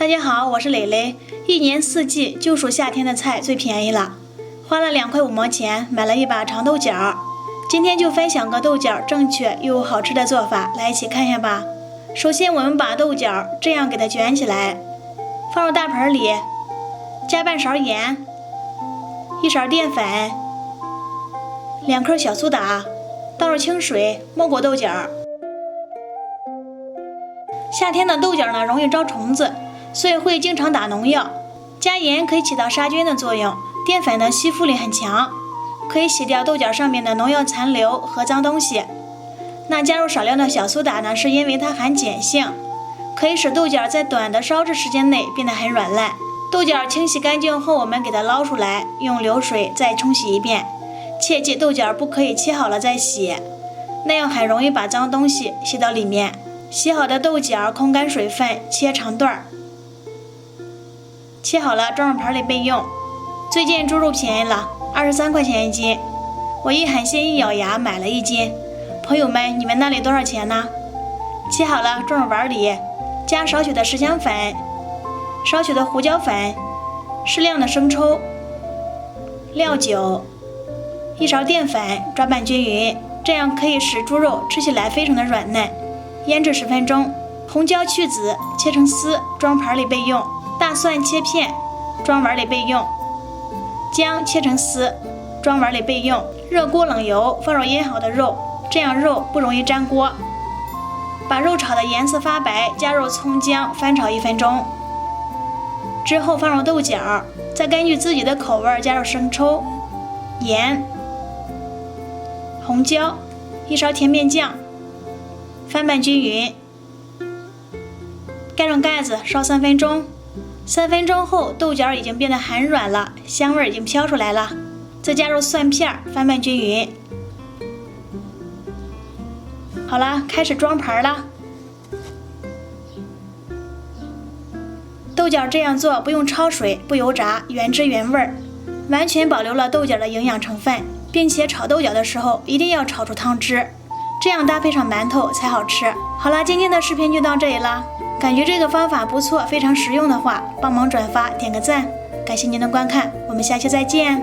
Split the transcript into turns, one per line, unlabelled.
大家好，我是蕾蕾。一年四季就属夏天的菜最便宜了，花了2块5毛钱买了一把长豆角。今天就分享个豆角正确又好吃的做法，来一起看一下吧。首先我们把豆角这样给它卷起来，放入大盆里，加半勺盐，1勺淀粉，2克小苏打，倒入清水没过豆角。夏天的豆角呢容易招虫子，所以会经常打农药。加盐可以起到杀菌的作用，淀粉的吸附力很强，可以洗掉豆角上面的农药残留和脏东西。那加入少量的小苏打呢，是因为它含碱性，可以使豆角在短的烧制时间内变得很软烂。豆角清洗干净后，我们给它捞出来，用流水再冲洗一遍。切记豆角不可以切好了再洗，那样很容易把脏东西吸到里面。洗好的豆角控干水分，切长段，切好了装入盆里备用。最近猪肉便宜了，23块钱1斤，我一狠心一咬牙买了1斤。朋友们，你们那里多少钱呢？切好了装入碗里，加少许的十香粉，少许的胡椒粉，适量的生抽，料酒，1勺淀粉，抓拌均匀，这样可以使猪肉吃起来非常的软嫩。腌制10分钟。红椒去籽，切成丝，装盘里备用。大蒜切片，装碗里备用。姜切成丝，装碗里备用。热锅冷油，放入腌好的肉，这样肉不容易粘锅。把肉炒的颜色发白，加入葱姜，翻炒1分钟。之后放入豆角，再根据自己的口味加入生抽、盐、红椒，1勺甜面酱，翻拌均匀。盖上盖子烧3分钟。3分钟后，豆角已经变得很软了，香味已经飘出来了。再加入蒜片，翻拌均匀。好了，开始装盘了。豆角这样做不用焯水，不油炸，原汁原味，完全保留了豆角的营养成分，并且炒豆角的时候一定要炒出汤汁，这样搭配上馒头才好吃。好了，今天的视频就到这里了。感觉这个方法不错，非常实用的话，帮忙转发点个赞，感谢您的观看，我们下期再见。